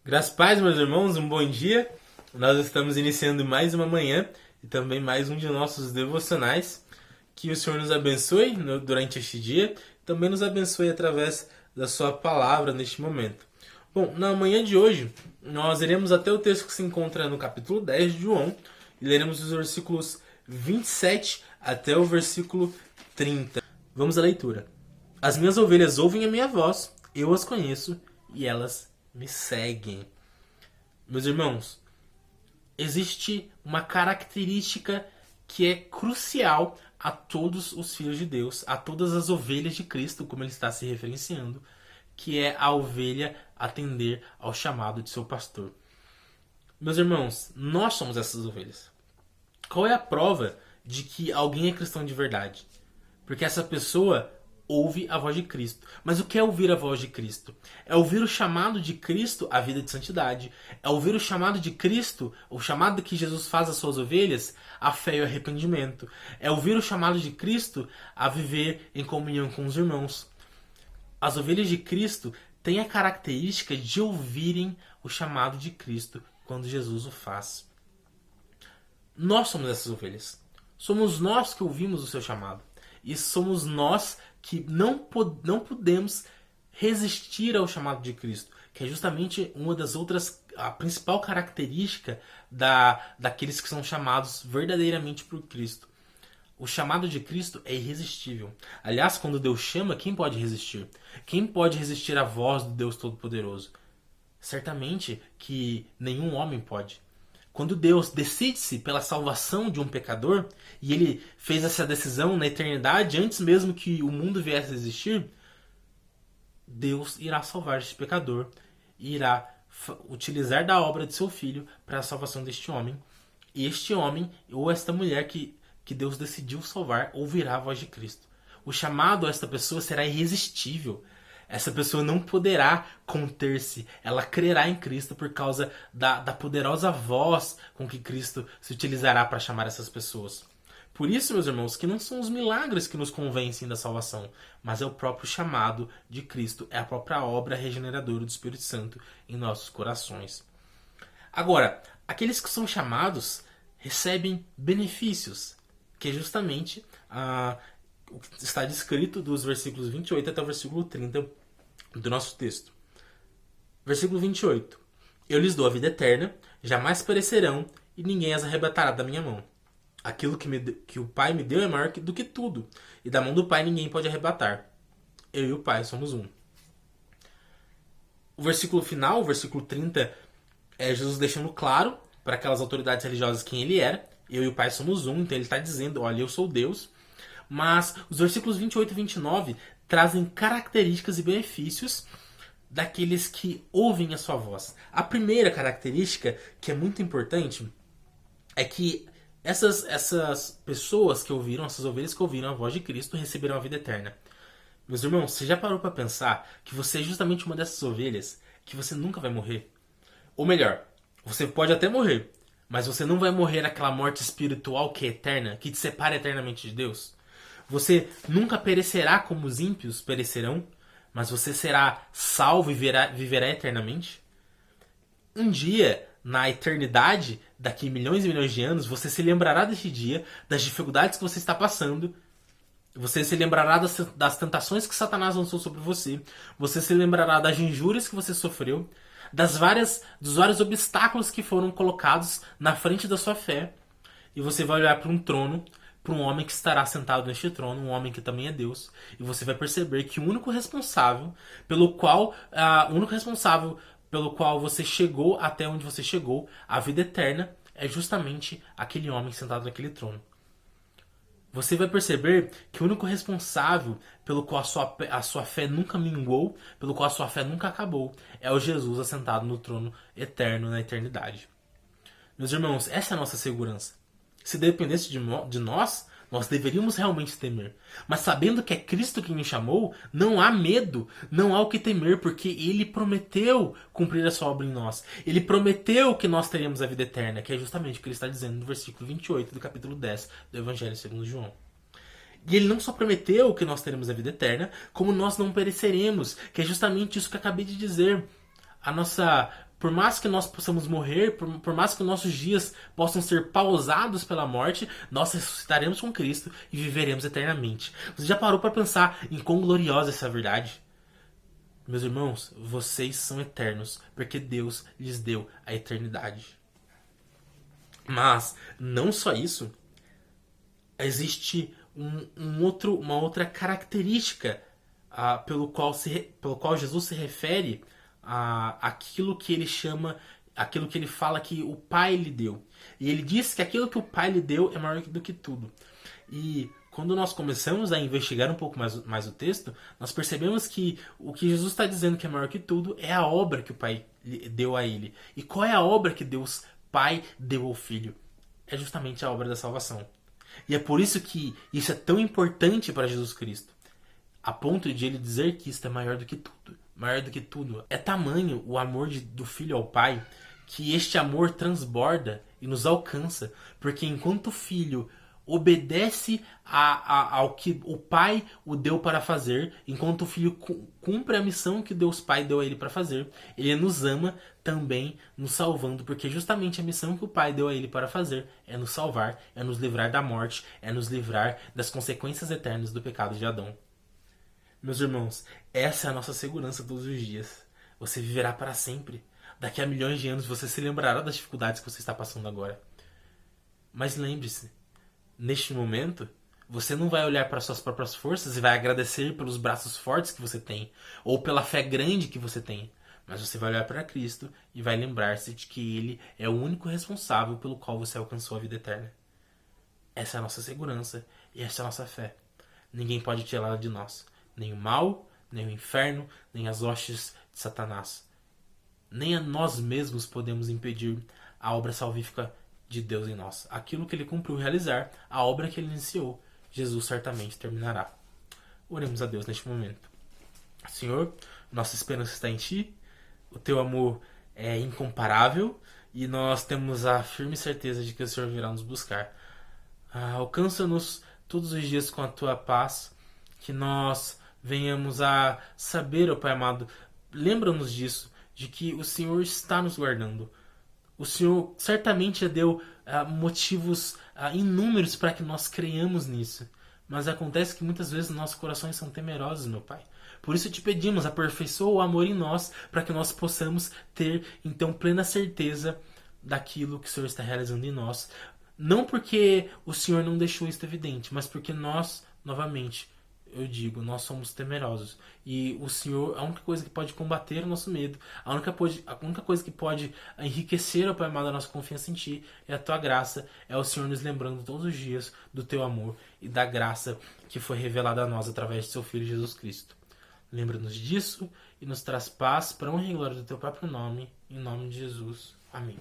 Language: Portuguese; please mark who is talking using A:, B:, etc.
A: Graças a paz, meus irmãos, um bom dia. Nós estamos iniciando mais uma manhã e também mais um de nossos devocionais. Que o Senhor nos abençoe durante este dia, também nos abençoe através da sua palavra neste momento. Bom, na manhã de hoje, nós iremos até o texto que se encontra no capítulo 10 de João e leremos os versículos 27 até o versículo 30. Vamos à leitura. As minhas ovelhas ouvem a minha voz, eu as conheço e elas me seguem. Meus irmãos, existe uma característica que é crucial a todos os filhos de Deus, a todas as ovelhas de Cristo, como ele está se referenciando, que é a ovelha atender ao chamado de seu pastor. Meus irmãos, nós somos essas ovelhas. Qual é a prova de que alguém é cristão de verdade? Porque essa pessoa ouve a voz de Cristo. Mas o que é ouvir a voz de Cristo? É ouvir o chamado de Cristo à vida de santidade. É ouvir o chamado de Cristo, o chamado que Jesus faz às suas ovelhas, à fé e ao arrependimento. É ouvir o chamado de Cristo a viver em comunhão com os irmãos. As ovelhas de Cristo têm a característica de ouvirem o chamado de Cristo quando Jesus o faz. Nós somos essas ovelhas. Somos nós que ouvimos o seu chamado. E somos nós que não podemos resistir ao chamado de Cristo, que é justamente uma das outras, a principal característica daqueles que são chamados verdadeiramente por Cristo. O chamado de Cristo é irresistível. Aliás, quando Deus chama, quem pode resistir? Quem pode resistir à voz do Deus Todo-Poderoso? Certamente que nenhum homem pode. Quando Deus decide-se pela salvação de um pecador, e ele fez essa decisão na eternidade, antes mesmo que o mundo viesse a existir, Deus irá salvar este pecador e irá utilizar da obra de seu filho para a salvação deste homem. E este homem, ou esta mulher que Deus decidiu salvar, ouvirá a voz de Cristo. O chamado a esta pessoa será irresistível. Essa pessoa não poderá conter-se. Ela crerá em Cristo por causa da poderosa voz com que Cristo se utilizará para chamar essas pessoas. Por isso, meus irmãos, que não são os milagres que nos convencem da salvação, mas é o próprio chamado de Cristo, é a própria obra regeneradora do Espírito Santo em nossos corações. Agora, aqueles que são chamados recebem benefícios, que é justamente o que está descrito dos versículos 28 até o versículo 30 do nosso texto. Versículo 28. Eu lhes dou a vida eterna, jamais perecerão, e ninguém as arrebatará da minha mão. Aquilo que o Pai me deu é maior do que tudo, e da mão do Pai ninguém pode arrebatar. Eu e o Pai somos um. O versículo final, o versículo 30, é Jesus deixando claro para aquelas autoridades religiosas quem ele era. Eu e o Pai somos um, então ele está dizendo, olha, eu sou Deus. Mas os versículos 28 e 29 trazem características e benefícios daqueles que ouvem a sua voz. A primeira característica, que é muito importante, é que essas pessoas que ouviram, essas ovelhas que ouviram a voz de Cristo, receberão a vida eterna. Meus irmãos, você já parou para pensar que você é justamente uma dessas ovelhas, que você nunca vai morrer? Ou melhor, você pode até morrer, mas você não vai morrer aquela morte espiritual que é eterna, que te separa eternamente de Deus? Você nunca perecerá como os ímpios perecerão, mas você será salvo e viverá eternamente? Um dia, na eternidade, daqui milhões e milhões de anos, você se lembrará deste dia, das dificuldades que você está passando, você se lembrará das tentações que Satanás lançou sobre você, você se lembrará das injúrias que você sofreu, dos vários obstáculos que foram colocados na frente da sua fé, e você vai olhar para um trono, para um homem que estará sentado neste trono, um homem que também é Deus, e você vai perceber que o único responsável pelo qual você chegou até onde você chegou, a vida eterna, é justamente aquele homem sentado naquele trono. Você vai perceber que o único responsável pelo qual a sua fé nunca minguou, pelo qual a sua fé nunca acabou, é o Jesus assentado no trono eterno na eternidade. Meus irmãos, essa é a nossa segurança. Se dependesse de nós, nós deveríamos realmente temer. Mas sabendo que é Cristo quem nos chamou, não há medo, não há o que temer, porque Ele prometeu cumprir a sua obra em nós. Ele prometeu que nós teríamos a vida eterna, que é justamente o que Ele está dizendo no versículo 28 do capítulo 10 do Evangelho segundo João. E Ele não só prometeu que nós teremos a vida eterna, como nós não pereceremos, que é justamente isso que eu acabei de dizer. A nossa Por mais que nós possamos morrer, por mais que nossos dias possam ser pausados pela morte, nós ressuscitaremos com Cristo e viveremos eternamente. Você já parou para pensar em quão gloriosa é essa verdade? Meus irmãos, vocês são eternos, porque Deus lhes deu a eternidade. Mas, não só isso, existe uma outra característica pelo qual Jesus se refere àquilo que ele chama, aquilo que ele fala que o Pai lhe deu. E ele diz que aquilo que o Pai lhe deu é maior do que tudo. E quando nós começamos a investigar um pouco mais o texto, nós percebemos que o que Jesus está dizendo que é maior que tudo é a obra que o Pai deu a ele. E qual é a obra que Deus Pai deu ao Filho? É justamente a obra da salvação. E é por isso que isso é tão importante para Jesus Cristo, a ponto de ele dizer que isto é maior do que tudo. Maior do que tudo. É tamanho o amor do Filho ao Pai, que este amor transborda e nos alcança, porque enquanto o Filho obedece ao que o Pai o deu para fazer, enquanto o Filho cumpre a missão que Deus Pai deu a ele para fazer, ele nos ama também nos salvando, porque justamente a missão que o Pai deu a ele para fazer é nos salvar, é nos livrar da morte, é nos livrar das consequências eternas do pecado de Adão. Meus irmãos, essa é a nossa segurança todos os dias. Você viverá para sempre. Daqui a milhões de anos você se lembrará das dificuldades que você está passando agora. Mas lembre-se, neste momento, você não vai olhar para suas próprias forças e vai agradecer pelos braços fortes que você tem, ou pela fé grande que você tem. Mas você vai olhar para Cristo e vai lembrar-se de que Ele é o único responsável pelo qual você alcançou a vida eterna. Essa é a nossa segurança e essa é a nossa fé. Ninguém pode tirá-la de nós. Nem o mal, nem o inferno, nem as hostes de Satanás. Nem a nós mesmos podemos impedir a obra salvífica de Deus em nós. Aquilo que Ele cumpriu realizar, a obra que Ele iniciou, Jesus certamente terminará. Oremos a Deus neste momento. Senhor, nossa esperança está em Ti, o Teu amor é incomparável e nós temos a firme certeza de que o Senhor virá nos buscar. Alcança-nos todos os dias com a Tua paz, que nós venhamos a saber, ó Pai amado, lembra-nos disso, de que o Senhor está nos guardando. O Senhor certamente já deu motivos inúmeros para que nós creiamos nisso. Mas acontece que muitas vezes nossos corações são temerosos, meu Pai. Por isso te pedimos, aperfeiçoa o amor em nós, para que nós possamos ter, então, plena certeza daquilo que o Senhor está realizando em nós. Não porque o Senhor não deixou isso evidente, mas porque nós, novamente, eu digo, nós somos temerosos. E o Senhor, a única coisa que pode combater o nosso medo, a única coisa que pode enriquecer, ó Pai amado, a nossa confiança em Ti, é a Tua graça, é o Senhor nos lembrando todos os dias do Teu amor e da graça que foi revelada a nós através de Seu Filho Jesus Cristo. Lembra-nos disso e nos traz paz para honra e glória do Teu próprio nome, em nome de Jesus. Amém.